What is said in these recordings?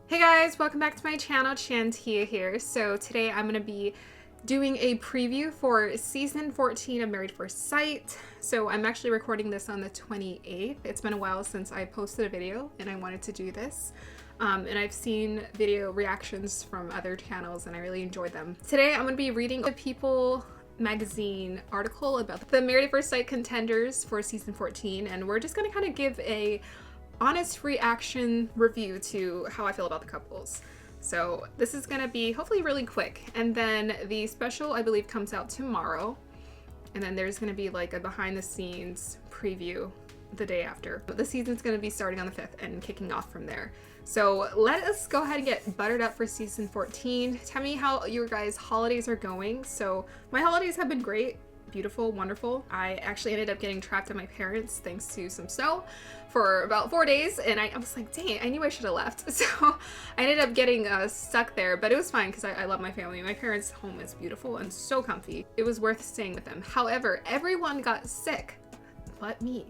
Hey guys, welcome back to my channel. Shantia here. So today I'm going to be doing a preview for season 14 of Married at First Sight. So I'm actually recording this on the 28th. It's been a while since I posted a video and I wanted to do this. And I've seen video reactions from other channels and I really enjoyed them. Today I'm going to be reading the People magazine article about the Married at First Sight contenders for season 14, and we're just going to kind of give a honest reaction review to how I feel about the couples. So this is gonna be hopefully really quick, and then the special I believe comes out tomorrow, and then there's gonna be like a behind the scenes preview the day after. The season's gonna be starting on the 5th and kicking off from there. So let us go ahead and get buttered up for season 14. Tell me how your guys' holidays are going. So my holidays have been great. Beautiful, wonderful. I actually ended up getting trapped at my parents' thanks to some snow for about 4 days, and I was like, dang, I knew I should have left. So I ended up getting stuck there, but it was fine because I love my family. My parents' home is beautiful and so comfy. It was worth staying with them. However, everyone got sick but me.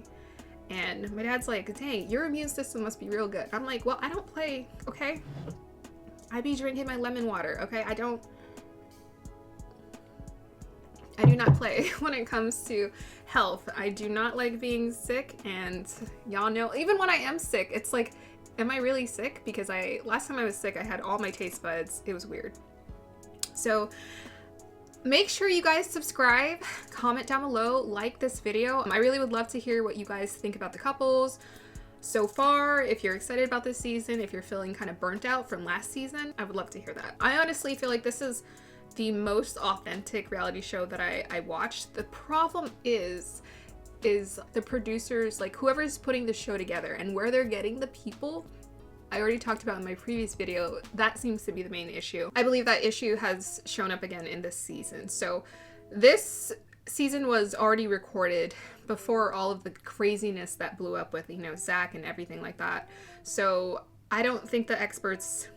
And my dad's like, dang, your immune system must be real good. I'm like, well, I don't play, okay? I be drinking my lemon water, okay? I do not play when it comes to health. I do not like being sick, and y'all know, even when I am sick, it's like, am I really sick? Because last time I was sick, I had all my taste buds. It was weird. So make sure you guys subscribe, comment down below, like this video. I really would love to hear what you guys think about the couples so far. If you're excited about this season, if you're feeling kind of burnt out from last season, I would love to hear that. I honestly feel like this is the most authentic reality show that I watched. The problem is the producers, like whoever's putting the show together and where they're getting the people. I already talked about in my previous video, that seems to be the main issue. I believe that issue has shown up again in this season. So this season was already recorded before all of the craziness that blew up with, you know, Zach and everything like that. So I don't think the experts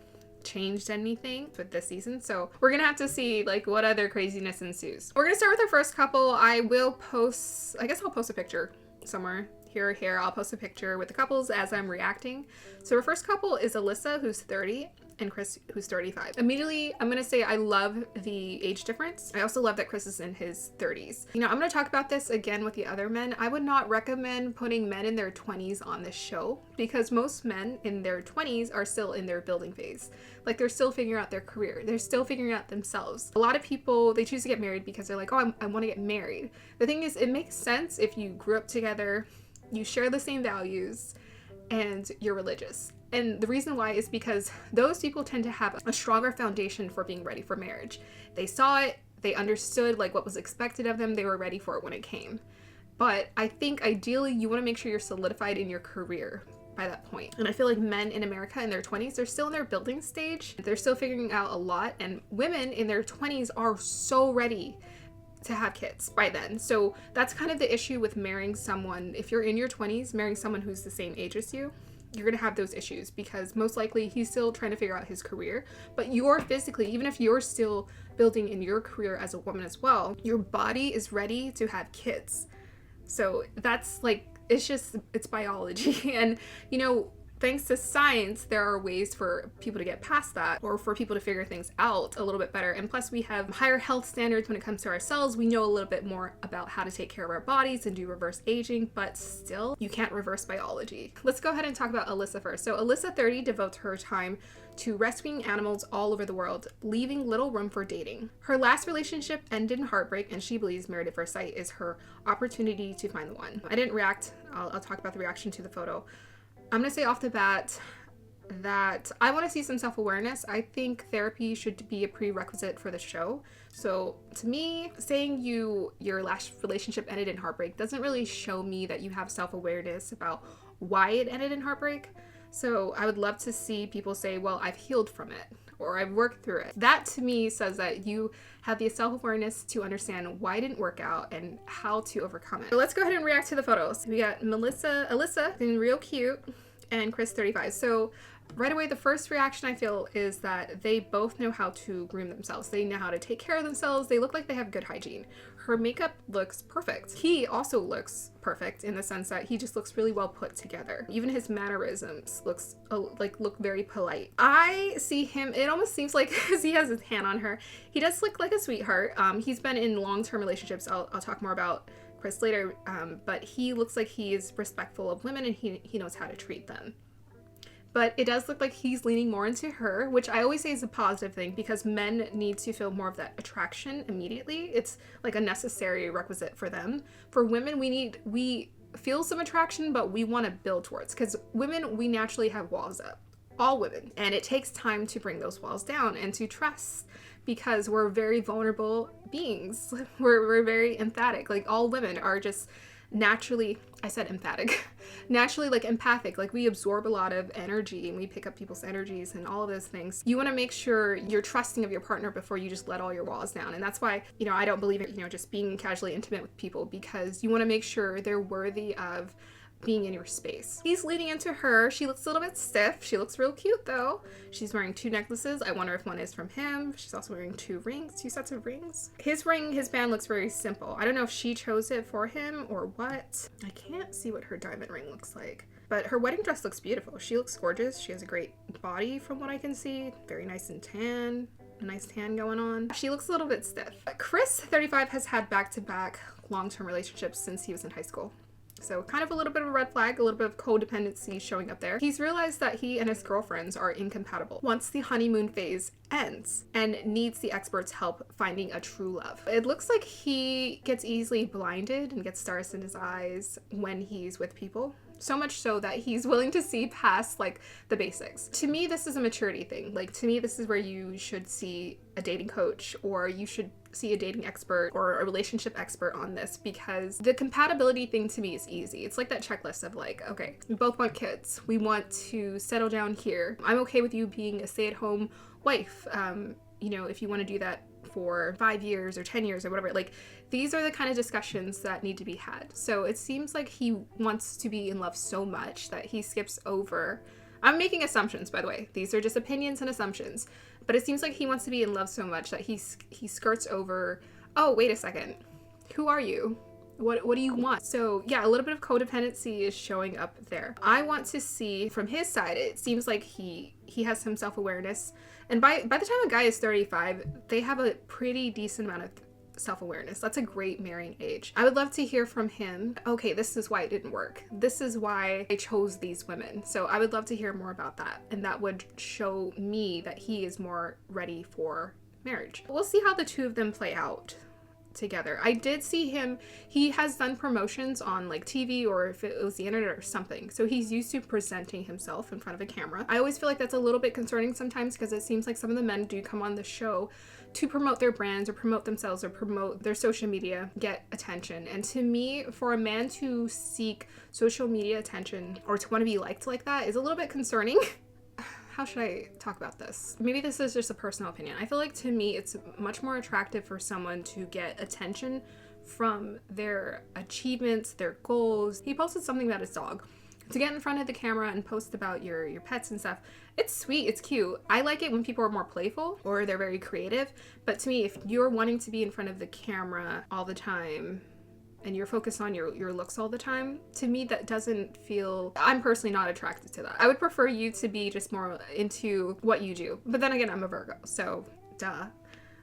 changed anything with this season, so we're gonna have to see like what other craziness ensues. We're gonna start with our first couple. I guess I'll post a picture somewhere here or here. I'll post a picture with the couples as I'm reacting. So our first couple is Alyssa, who's 30, and Chris, who's 35. Immediately, I'm gonna say I love the age difference. I also love that Chris is in his 30s. You know, I'm gonna talk about this again with the other men. I would not recommend putting men in their 20s on this show because most men in their 20s are still in their building phase. Like they're still figuring out their career. They're still figuring out themselves. A lot of people, they choose to get married because they're like, oh, I want to get married. The thing is, it makes sense if you grew up together, you share the same values, and you're religious. And the reason why is because those people tend to have a stronger foundation for being ready for marriage. They saw it, they understood like what was expected of them, they were ready for it when it came. But I think ideally you want to make sure you're solidified in your career by that point. And I feel like men in America in their 20s, they're still in their building stage. They're still figuring out a lot, and women in their 20s are so ready to have kids by then. So that's kind of the issue with marrying someone. If you're in your 20s, marrying someone who's the same age as you, you're gonna have those issues because most likely he's still trying to figure out his career, but you're physically, even if you're still building in your career as a woman as well, your body is ready to have kids. So that's like, it's biology. And you know, thanks to science, there are ways for people to get past that or for people to figure things out a little bit better. And plus we have higher health standards when it comes to ourselves. We know a little bit more about how to take care of our bodies and do reverse aging, but still you can't reverse biology. Let's go ahead and talk about Alyssa first. So Alyssa, 30, devotes her time to rescuing animals all over the world, leaving little room for dating. Her last relationship ended in heartbreak, and she believes Married at First Sight is her opportunity to find the one. I didn't react. I'll talk about the reaction to the photo. I'm gonna say off the bat that I want to see some self-awareness. I think therapy should be a prerequisite for the show. So to me, saying your last relationship ended in heartbreak doesn't really show me that you have self-awareness about why it ended in heartbreak. So I would love to see people say, well, I've healed from it, or I've worked through it. That to me says that you have the self-awareness to understand why it didn't work out and how to overcome it. So let's go ahead and react to the photos. We got Alyssa, being real cute, and Chris, 35. So Right away, the first reaction I feel is that they both know how to groom themselves. They know how to take care of themselves. They look like they have good hygiene. Her makeup looks perfect. He also looks perfect in the sense that he just looks really well put together. Even his mannerisms look very polite. I see him, it almost seems like, because he has his hand on her, he does look like a sweetheart. He's been in long-term relationships. I'll talk more about Chris later, but he looks like he is respectful of women and he knows how to treat them. But it does look like he's leaning more into her, which I always say is a positive thing because men need to feel more of that attraction immediately. It's like a necessary requisite for them. For women, we feel some attraction, but we want to build towards, because women, we naturally have walls up. All women. And it takes time to bring those walls down and to trust, because we're very vulnerable beings. We're very emphatic. Like, all women are just naturally, I said emphatic, naturally like empathic. Like, we absorb a lot of energy and we pick up people's energies and all of those things. You want to make sure you're trusting of your partner before you just let all your walls down. And that's why, I don't believe in, just being casually intimate with people, because you want to make sure they're worthy of being in your space. He's leading into her. She looks a little bit stiff. She looks real cute though. She's wearing 2 necklaces. I wonder if one is from him. She's also wearing 2 sets of rings. His band looks very simple. I don't know if she chose it for him or what. I can't see what her diamond ring looks like. But her wedding dress looks beautiful. She looks gorgeous. She has a great body from what I can see. Very nice and tan. A nice tan going on. She looks a little bit stiff. Chris, 35, has had back-to-back long-term relationships since he was in high school. So kind of a little bit of a red flag, a little bit of codependency showing up there. He's realized that he and his girlfriends are incompatible once the honeymoon phase ends, and needs the experts' help finding a true love. It looks like he gets easily blinded and gets stars in his eyes when he's with people. So much so that he's willing to see past like the basics. To me, this is a maturity thing. Like, to me, this is where you should see a dating coach, or you should see a dating expert or a relationship expert on this, because the compatibility thing to me is easy. It's like that checklist of like, okay, we both want kids. We want to settle down here. I'm okay with you being a stay-at-home wife. If you want to do that for 5 years or 10 years or whatever, like, these are the kind of discussions that need to be had. So it seems like he wants to be in love so much that he skips over. I'm making assumptions, by the way. These are just opinions and assumptions. But it seems like he wants to be in love so much that he skirts over, oh, wait a second. Who are you? What do you want? So yeah, a little bit of codependency is showing up there. I want to see from his side, it seems like he has some self-awareness. And by the time a guy is 35, they have a pretty decent amount of self-awareness. That's a great marrying age. I would love to hear from him, okay, this is why it didn't work. This is why I chose these women. So I would love to hear more about that. And that would show me that he is more ready for marriage. We'll see how the two of them play out together. I did see him, he has done promotions on like TV, or if it was the internet or something. So he's used to presenting himself in front of a camera. I always feel like that's a little bit concerning sometimes, because it seems like some of the men do come on the show to promote their brands or promote themselves or promote their social media, get attention. And to me, for a man to seek social media attention or to want to be liked like that is a little bit concerning. How should I talk about this? Maybe this is just a personal opinion. I feel like, to me, it's much more attractive for someone to get attention from their achievements, their goals. He posted something about his dog. To get in front of the camera and post about your pets and stuff, it's sweet, it's cute. I like it when people are more playful or they're very creative. But to me, if you're wanting to be in front of the camera all the time and you're focused on your looks all the time, to me that doesn't feel, I'm personally not attracted to that. I would prefer you to be just more into what you do. But then again, I'm a Virgo, so duh.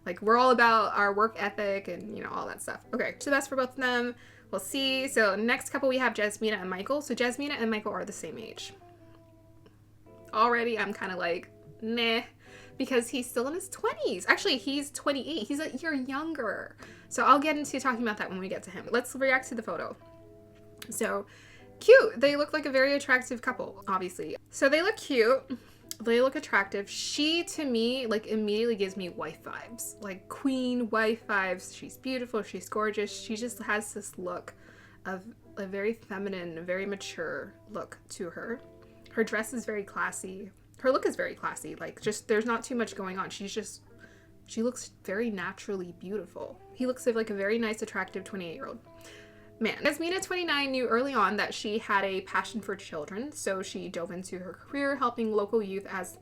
Like, we're all about our work ethic and, all that stuff. Okay, so that's for both of them. We'll see. So next couple, we have Jasmina and Michael. So Jasmina and Michael are the same age. Already, I'm kind of like, nah, because he's still in his 20s. Actually, he's 28. He's a year younger. So I'll get into talking about that when we get to him. Let's react to the photo. So cute. They look like a very attractive couple, obviously. So they look cute. They look attractive. She, to me, like, immediately gives me wife vibes. Like, queen wife vibes. She's beautiful. She's gorgeous. She just has this look of a very feminine, very mature look to her. Her dress is very classy. Her look is very classy. Like, just, there's not too much going on. She looks very naturally beautiful. He looks like a very nice, attractive 28-year-old. man. Jasmina, 29, knew early on that she had a passion for children, so she dove into her career helping local youth as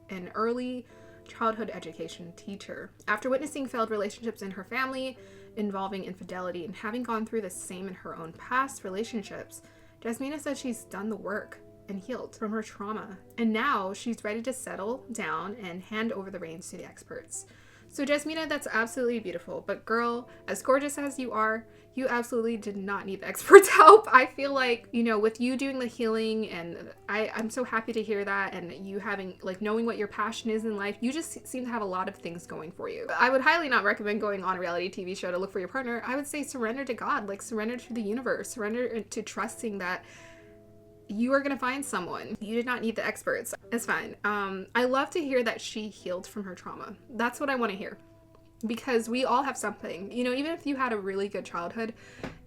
an early childhood education teacher. After witnessing failed relationships in her family involving infidelity and having gone through the same in her own past relationships, Jasmina said she's done the work and healed from her trauma. And now she's ready to settle down and hand over the reins to the experts. So Jasmina, that's absolutely beautiful. But girl, as gorgeous as you are, you absolutely did not need the experts' help. I feel like, you know, with you doing the healing, and I'm so happy to hear that, and you having, like, knowing what your passion is in life, you just seem to have a lot of things going for you. I would highly not recommend going on a reality TV show to look for your partner. I would say surrender to God, like surrender to the universe, surrender to trusting that you are going to find someone. You did not need the experts. It's fine. I love to hear that she healed from her trauma. That's what I want to hear. Because we all have something. You know, even if you had a really good childhood,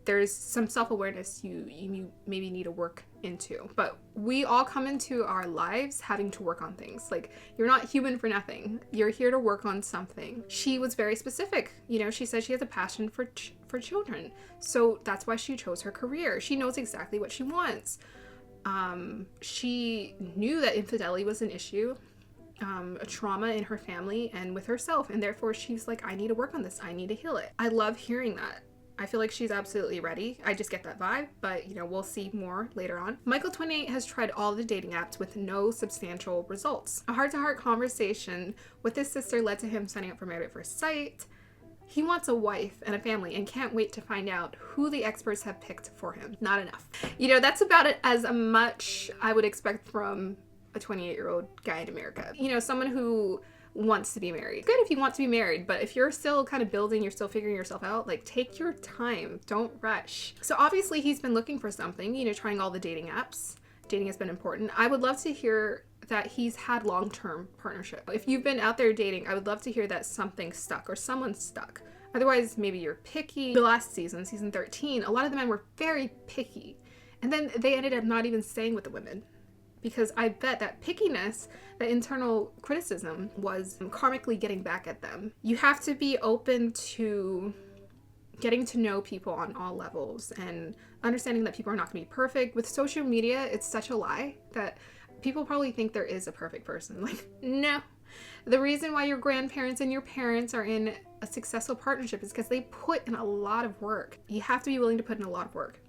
there's some self-awareness you maybe need to work into. But we all come into our lives having to work on things. Like, you're not human for nothing. You're here to work on something. She was very specific. You know, she said she has a passion for children. So that's why she chose her career. She knows exactly what she wants. She knew that infidelity was an issue, a trauma in her family and with herself, and therefore she's like, I need to work on this. I need to heal it. I love hearing that. I feel like she's absolutely ready. I just get that vibe, but you know, we'll see more later on. Michael, 28, has tried all the dating apps with no substantial results. A heart-to-heart conversation with his sister led to him signing up for Married at First Sight. He wants a wife and a family and can't wait to find out who the experts have picked for him. Not enough. You know, that's about it as much I would expect from a 28-year-old guy in America. You know, someone who wants to be married. Good if you want to be married, but if you're still kind of building, you're still figuring yourself out, like, take your time. Don't rush. So obviously he's been looking for something, you know, trying all the dating apps. Dating has been important. I would love to hear that he's had long-term partnership. If you've been out there dating, I would love to hear that something stuck or someone stuck. Otherwise, maybe you're picky. The last season, season 13, a lot of the men were very picky. And then they ended up not even staying with the women. Because I bet that pickiness, that internal criticism, was karmically getting back at them. You have to be open to getting to know people on all levels and understanding that people are not going to be perfect. With social media, it's such a lie that people probably think there is a perfect person. Like, no. The reason why your grandparents and your parents are in a successful partnership is because they put in a lot of work. You have to be willing to put in a lot of work.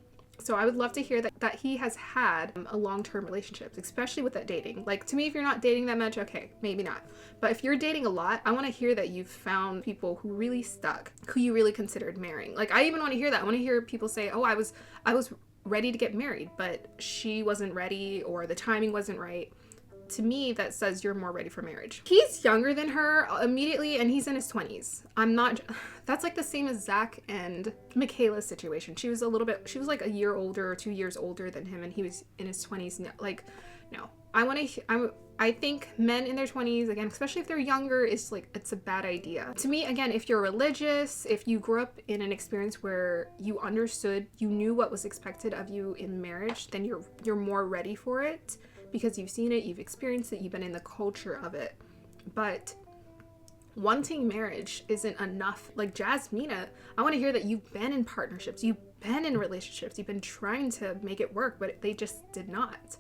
So I would love to hear that he has had a long-term relationship, especially with that dating. Like, to me, if you're not dating that much, okay, maybe not. But if you're dating a lot, I want to hear that you've found people who really stuck, who you really considered marrying. Like, I even want to hear that. I want to hear people say, oh, I was ready to get married, but she wasn't ready, or the timing wasn't right. To me, that says you're more ready for marriage. He's younger than her immediately, and he's in his 20s. That's like the same as Zach and Michaela's situation. She was like a year older or 2 years older than him, and he was in his 20s. No. I think men in their 20s, again, especially if they're younger, it's a bad idea. To me, again, if you're religious, if you grew up in an experience where you understood, you knew what was expected of you in marriage, then you're more ready for it. Because you've seen it, you've experienced it, you've been in the culture of it. But wanting marriage isn't enough. Like Jasmina, I want to hear that you've been in partnerships, you've been in relationships, you've been trying to make it work, but they just did not.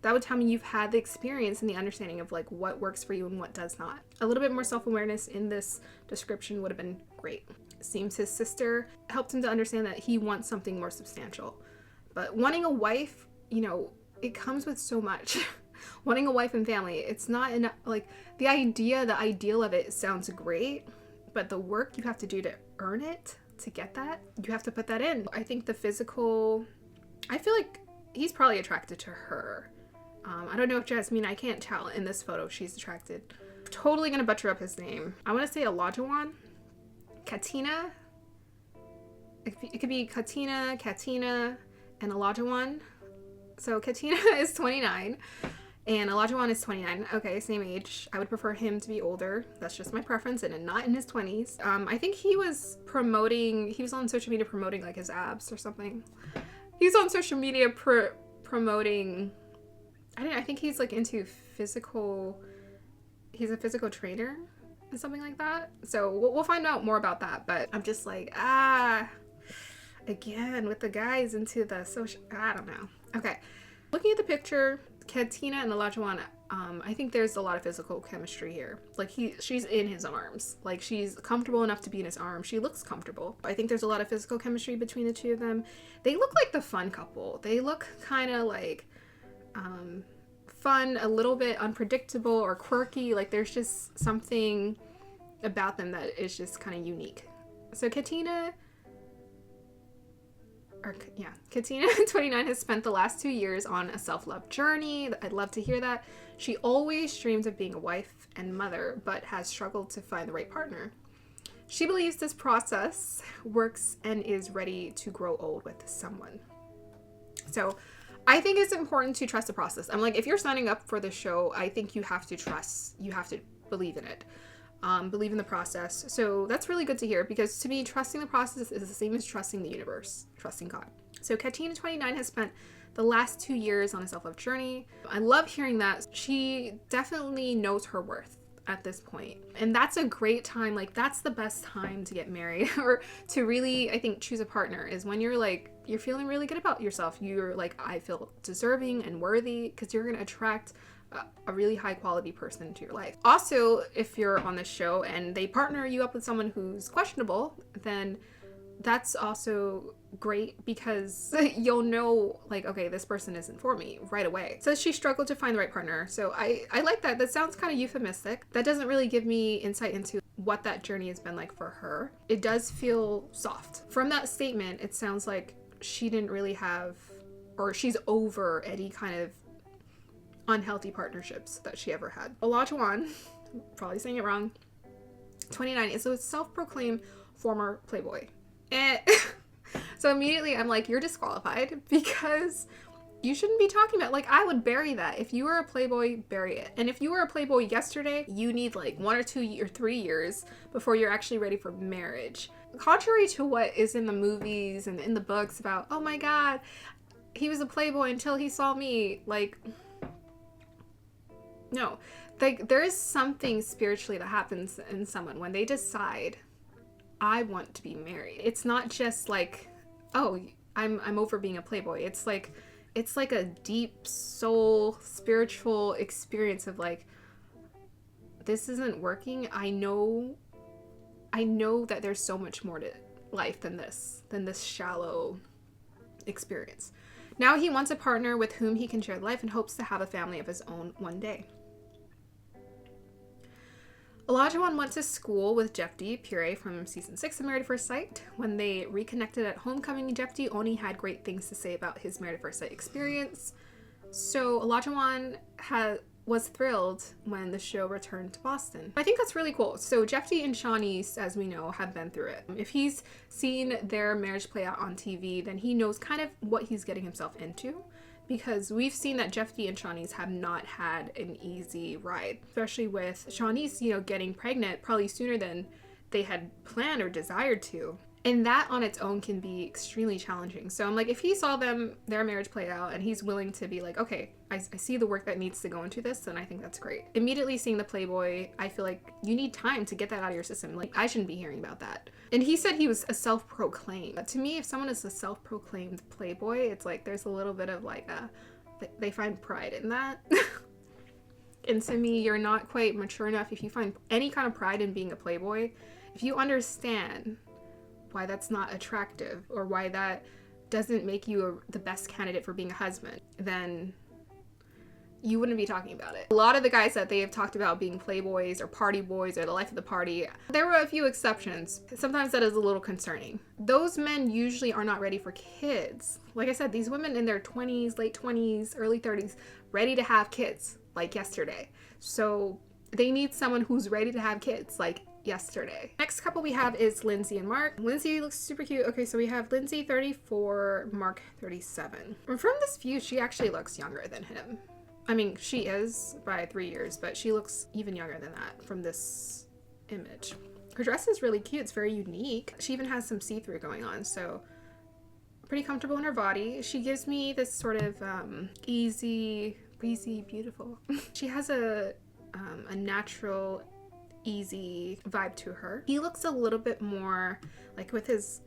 That would tell me you've had the experience and the understanding of like what works for you and what does not. A little bit more self-awareness in this description would have been great. It seems his sister helped him to understand that he wants something more substantial. But wanting a wife, you know, it comes with so much. Wanting a wife and family, it's not enough. Like, the ideal of it sounds great, but the work you have to do to earn it, to get that, you have to put that in. I think the physical, I feel like he's probably attracted to her. I don't know if Jasmine, I can't tell in this photo she's attracted. Totally gonna butcher up his name. I want to say Olajuwon, Katina. It could be Katina, and Olajuwon. So Katina is 29 and Olajuwon is 29. Okay, same age. I would prefer him to be older. That's just my preference, and not in his 20s. I think he was on social media promoting like his abs or something. He's on social media promoting, I think he's like into he's a physical trainer or something like that. So we'll find out more about that, but I'm just like, again with the guys into the social, I don't know. Okay, looking at the picture, Katina and Olajuwon, I think there's a lot of physical chemistry here. Like she's in his arms. Like she's comfortable enough to be in his arms. She looks comfortable. I think there's a lot of physical chemistry between the two of them. They look like the fun couple. They look kind of like fun, a little bit unpredictable or quirky. Like there's just something about them that is just kind of unique. So Katina, 29, has spent the last 2 years on a self-love journey. I'd love to hear that. She always dreams of being a wife and mother, but has struggled to find the right partner. She believes this process works and is ready to grow old with someone. So I think it's important to trust the process. I'm like, if you're signing up for the show, I think you have to trust, you have to believe in it. Believe in the process. So that's really good to hear, because to me, trusting the process is the same as trusting the universe, trusting God. So Katina, 29, has spent the last 2 years on a self-love journey. I love hearing that. She definitely knows her worth at this point. And that's a great time. Like that's the best time to get married or to really, I think, choose a partner, is when you're like, you're feeling really good about yourself. You're like, I feel deserving and worthy, because you're going to attract a really high quality person into your life. Also, if you're on this show and they partner you up with someone who's questionable, then that's also great, because you'll know like, okay, this person isn't for me right away. So she struggled to find the right partner. So I like that. That sounds kind of euphemistic. That doesn't really give me insight into what that journey has been like for her. It does feel soft. From that statement, it sounds like she didn't really have, or she's over any kind of unhealthy partnerships that she ever had. Olajuwon, probably saying it wrong, 29, is a self-proclaimed former playboy. And so immediately I'm like, you're disqualified, because you shouldn't be talking about, like, I would bury that. If you were a playboy, bury it. And if you were a playboy yesterday, you need like 1 or 2 or 3 years before you're actually ready for marriage. Contrary to what is in the movies and in the books about, oh my God, he was a playboy until he saw me. Like, no, like there is something spiritually that happens in someone when they decide, I want to be married. It's not just like, oh, I'm over being a playboy. It's like a deep soul spiritual experience of like, this isn't working. I know that there's so much more to life than this shallow experience. Now he wants a partner with whom he can share life and hopes to have a family of his own one day. Olajuwon went to school with Jeff D. Pure from season 6 of Married at First Sight. When they reconnected at homecoming, Jeff D. only had great things to say about his Married at First Sight experience. So Olajuwon was thrilled when the show returned to Boston. I think that's really cool. So Jeff D. and Shawnee's, as we know, have been through it. If he's seen their marriage play out on TV, then he knows kind of what he's getting himself into. Because we've seen that Jeff D. and Shawnee's have not had an easy ride, especially with Shawnee's, getting pregnant probably sooner than they had planned or desired to. And that on its own can be extremely challenging. So I'm like, if he saw their marriage play out and he's willing to be like, okay, I see the work that needs to go into this, then I think that's great. Immediately seeing the Playboy, I feel like you need time to get that out of your system. Like, I shouldn't be hearing about that. And he said he was a self-proclaimed. But to me, if someone is a self-proclaimed Playboy, it's like there's a little bit of like they find pride in that. And to me, you're not quite mature enough if you find any kind of pride in being a Playboy. If you understand why that's not attractive or why that doesn't make you the best candidate for being a husband, then you wouldn't be talking about it. A lot of the guys that they have talked about being playboys or party boys or the life of the party, there were a few exceptions. Sometimes that is a little concerning. Those men usually are not ready for kids. Like I said, these women in their 20s, late 20s, early 30s, ready to have kids like yesterday. So they need someone who's ready to have kids like yesterday. Next couple we have is Lindsey and Mark. Lindsey looks super cute. Okay, so we have Lindsey 34, Mark 37. And from this view, she actually looks younger than him. I mean, she is by 3 years, but she looks even younger than that from this image. Her dress is really cute. It's very unique. She even has some see-through going on, so pretty comfortable in her body. She gives me this sort of easy, breezy, beautiful. She has a natural, easy vibe to her. He looks a little bit more like with his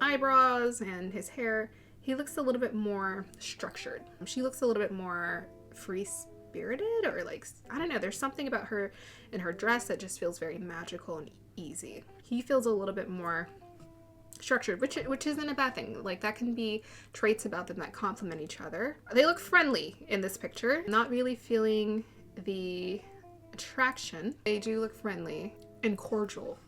eyebrows and his hair, he looks a little bit more structured. She looks a little bit more free-spirited, or like, I don't know, there's something about her in her dress that just feels very magical and easy. He feels a little bit more structured, which isn't a bad thing. Like, that can be traits about them that complement each other. They look friendly in this picture. Not really feeling the attraction. They do look friendly and cordial.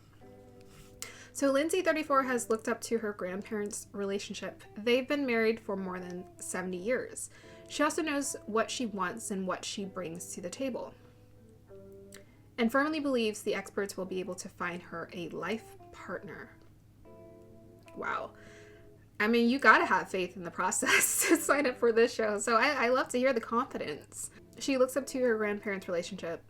So Lindsey, 34, has looked up to her grandparents' relationship. They've been married for more than 70 years. She also knows what she wants and what she brings to the table, and firmly believes the experts will be able to find her a life partner. Wow. I mean, you gotta have faith in the process to sign up for this show. So I love to hear the confidence. She looks up to her grandparents' relationship.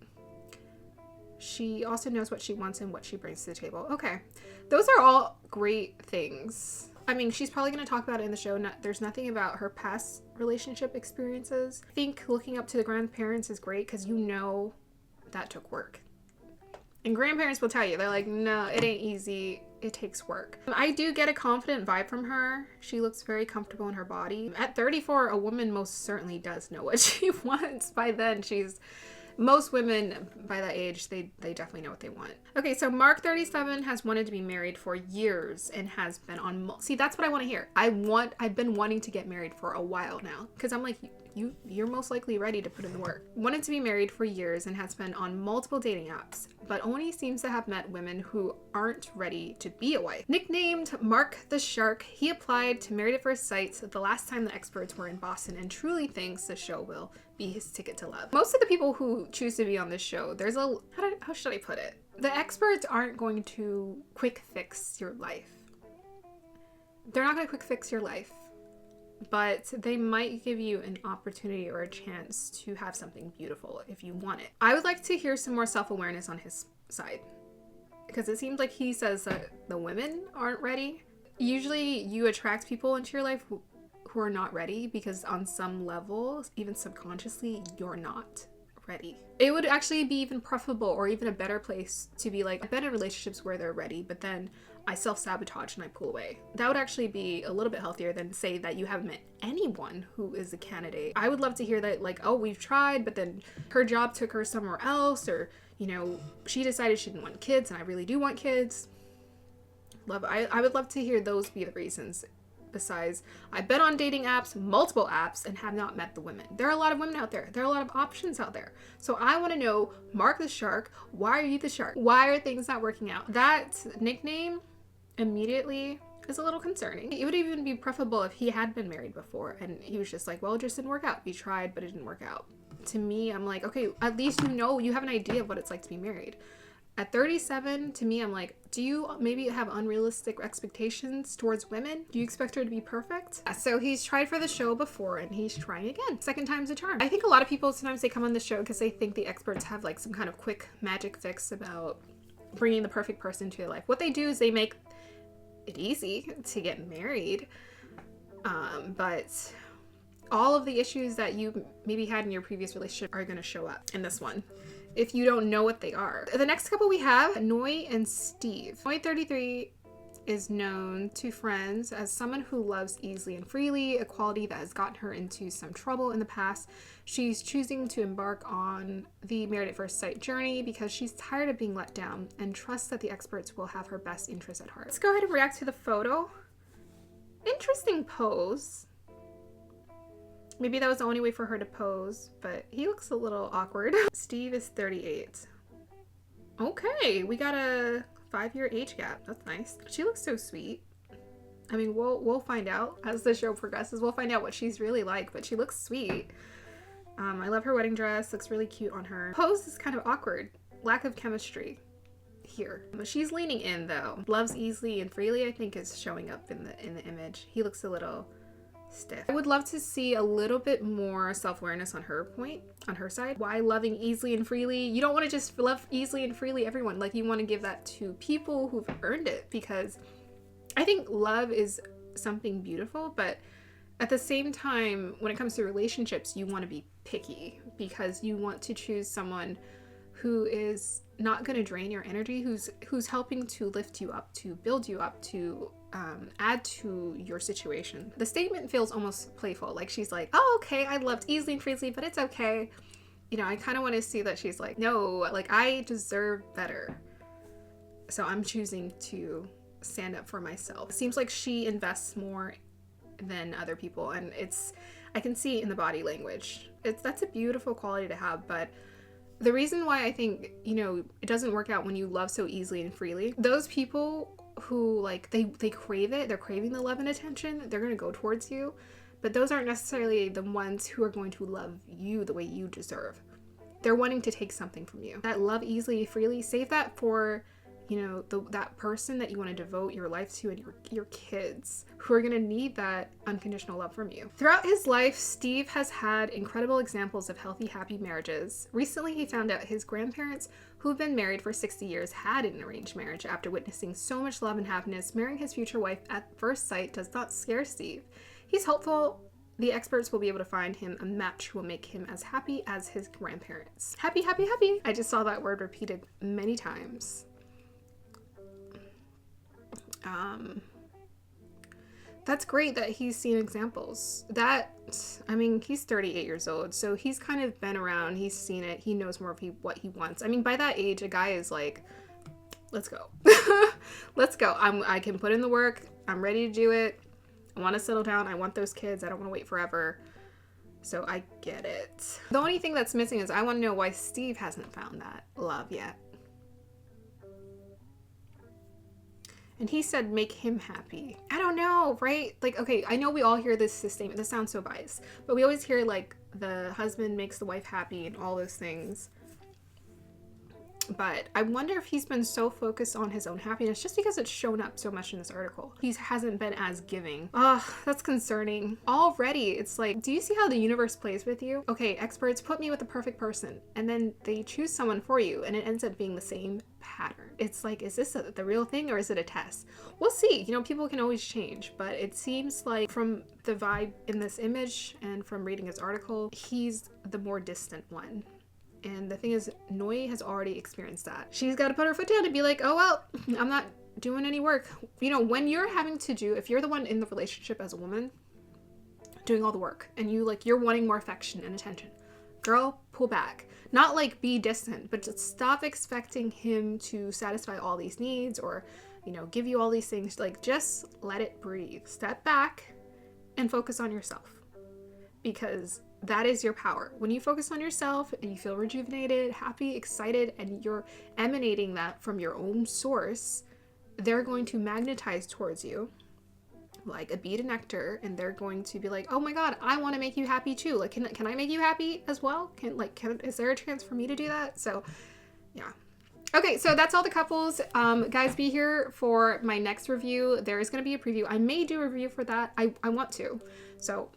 She also knows what she wants and what she brings to the table. Okay. Those are all great things. I mean, she's probably going to talk about it in the show. There's nothing about her past relationship experiences. I think looking up to the grandparents is great because you know that took work. And grandparents will tell you, they're like, no, it ain't easy. It takes work. I do get a confident vibe from her. She looks very comfortable in her body. At 34, a woman most certainly does know what she wants. By then, most women by that age, they definitely know what they want. Okay, so Mark, 37, has wanted to be married for years and has been on... See, that's what I want to hear. I've been wanting to get married for a while now, because I'm like, you're most likely ready to put in the work. Wanted to be married for years and has been on multiple dating apps, but only seems to have met women who aren't ready to be a wife. Nicknamed Mark the Shark, he applied to Married at First Sight the last time the experts were in Boston and truly thinks the show will be his ticket to love. Most of the people who choose to be on this show, how should I put it? The experts aren't going to quick fix your life. They're not going to quick fix your life, but they might give you an opportunity or a chance to have something beautiful if you want it. I would like to hear some more self-awareness on his side, because it seems like he says that the women aren't ready. Usually you attract people into your life who are not ready because on some level, even subconsciously, you're not ready. It would actually be even preferable or even a better place to be like, I've been in relationships where they're ready, but then I self-sabotage and I pull away. That would actually be a little bit healthier than say that you haven't met anyone who is a candidate. I would love to hear that, like, oh, we've tried, but then her job took her somewhere else, or, you know, she decided she didn't want kids and I really do want kids. I would love to hear those be the reasons. Besides, I've been on dating apps, multiple apps, and have not met the women. There are a lot of women out there. There are a lot of options out there. So I want to know, Mark the Shark, why are you the shark? Why are things not working out? That nickname immediately is a little concerning. It would even be preferable if he had been married before and he was just like, well, it just didn't work out. We tried, but it didn't work out. To me, I'm like, okay, at least you have an idea of what it's like to be married. At 37, to me, I'm like, do you maybe have unrealistic expectations towards women? Do you expect her to be perfect? So he's tried for the show before and he's trying again. Second time's a charm. I think a lot of people, sometimes they come on the show because they think the experts have like some kind of quick magic fix about bringing the perfect person into your life. What they do is they make it easy to get married. But all of the issues that you maybe had in your previous relationship are going to show up in this one, if you don't know what they are. The next couple we have, Noy and Steve. Noy, 33, is known to friends as someone who loves easily and freely, a quality that has gotten her into some trouble in the past. She's choosing to embark on the Married at First Sight journey because she's tired of being let down and trusts that the experts will have her best interests at heart. Let's go ahead and react to the photo. Interesting pose. Maybe that was the only way for her to pose, but he looks a little awkward. Steve is 38. Okay, we got a 5-year age gap. That's nice. She looks so sweet. I mean, we'll find out as the show progresses. We'll find out what she's really like, but she looks sweet. I love her wedding dress. Looks really cute on her. Pose is kind of awkward. Lack of chemistry here. She's leaning in though. Loves easily and freely, I think, is showing up in the image. He looks a little stiff. I would love to see a little bit more self-awareness on her side. Why loving easily and freely? You don't want to just love easily and freely everyone. Like, you want to give that to people who've earned it, because I think love is something beautiful, but at the same time, when it comes to relationships, you want to be picky because you want to choose someone who is not going to drain your energy, who's helping to lift you up, to build you up, to add to your situation. The statement feels almost playful, like she's like, oh, okay, I loved easily and freely, but it's okay. You know, I kind of want to see that she's like, no, like I deserve better, so I'm choosing to stand up for myself. It seems like she invests more than other people, and I can see in the body language. That's a beautiful quality to have. But the reason why I think, you know, it doesn't work out when you love so easily and freely, those people who like they crave it, they're craving the love and attention, they're going to go towards you, but those aren't necessarily the ones who are going to love you the way you deserve. They're wanting to take something from you. That love easily, freely, save that for, you know, that person that you want to devote your life to, and your kids who are going to need that unconditional love from you. Throughout his life, Steve has had incredible examples of healthy, happy marriages. Recently, he found out his grandparents, who've been married for 60 years, had an arranged marriage. After witnessing so much love and happiness, marrying his future wife at first sight does not scare Steve. He's hopeful the experts will be able to find him a match who will make him as happy as his grandparents. Happy, happy, happy. I just saw that word repeated many times. That's great that he's seen examples. I mean, he's 38 years old, so he's kind of been around, he's seen it, he knows more of what he wants. I mean, by that age, a guy is like, let's go. Let's go. I can put in the work, I'm ready to do it, I want to settle down, I want those kids, I don't want to wait forever. So I get it. The only thing that's missing is I want to know why Steve hasn't found that love yet. And he said, make him happy. I don't know, right? Like, okay, I know we all hear this statement. This sounds so biased. But we always hear, like, the husband makes the wife happy and all those things. But I wonder if he's been so focused on his own happiness just because it's shown up so much in this article. He hasn't been as giving. Ugh, that's concerning. Already, it's like, do you see how the universe plays with you? Okay, experts, put me with the perfect person. And then they choose someone for you, and it ends up being the same pattern. It's like, is this the real thing, or is it a test? We'll see. You know, people can always change, but it seems like from the vibe in this image and from reading his article, he's the more distant one. And the thing is, Noy has already experienced that. She's got to put her foot down and be like, oh, well, I'm not doing any work. You know, when you're having to if you're the one in the relationship as a woman doing all the work, and you're wanting more affection and attention, girl, pull back. Not like be distant, but just stop expecting him to satisfy all these needs or, you know, give you all these things. Like, just let it breathe. Step back and focus on yourself, because that is your power. When you focus on yourself and you feel rejuvenated, happy, excited, and you're emanating that from your own source, they're going to magnetize towards you like a bead of nectar, and they're going to be like, oh my god, I want to make you happy too. Like, can I make you happy as well? Is there a chance for me to do that? So yeah. Okay, so that's all the couples. Guys, be here for my next review. There is going to be a preview. I may do a review for that. I want to. So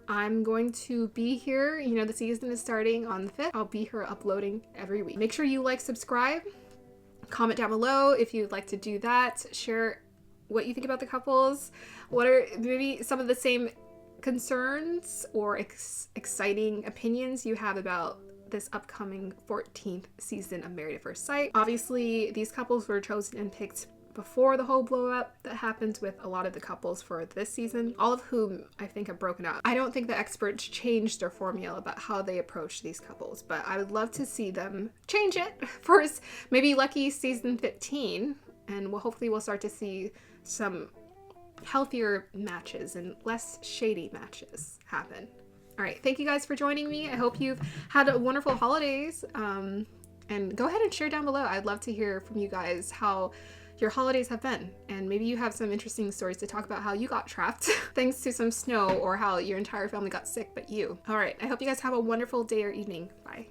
I'm going to be here. You know, the season is starting on the 5th. I'll be here uploading every week. Make sure you like, subscribe, comment down below if you'd like to do that. Share what you think about the couples. What are maybe some of the same concerns or exciting opinions you have about this upcoming 14th season of Married at First Sight. Obviously, these couples were chosen and picked before the whole blow up that happened with a lot of the couples for this season, all of whom I think have broken up. I don't think the experts changed their formula about how they approach these couples, but I would love to see them change it for maybe lucky season 15, and hopefully we'll start to see some healthier matches and less shady matches happen. All right, thank you guys for joining me. I hope you've had a wonderful holidays, and go ahead and share down below. I'd love to hear from you guys how your holidays have been, and maybe you have some interesting stories to talk about how you got trapped thanks to some snow, or how your entire family got sick but you. All right, I hope you guys have a wonderful day or evening. Bye.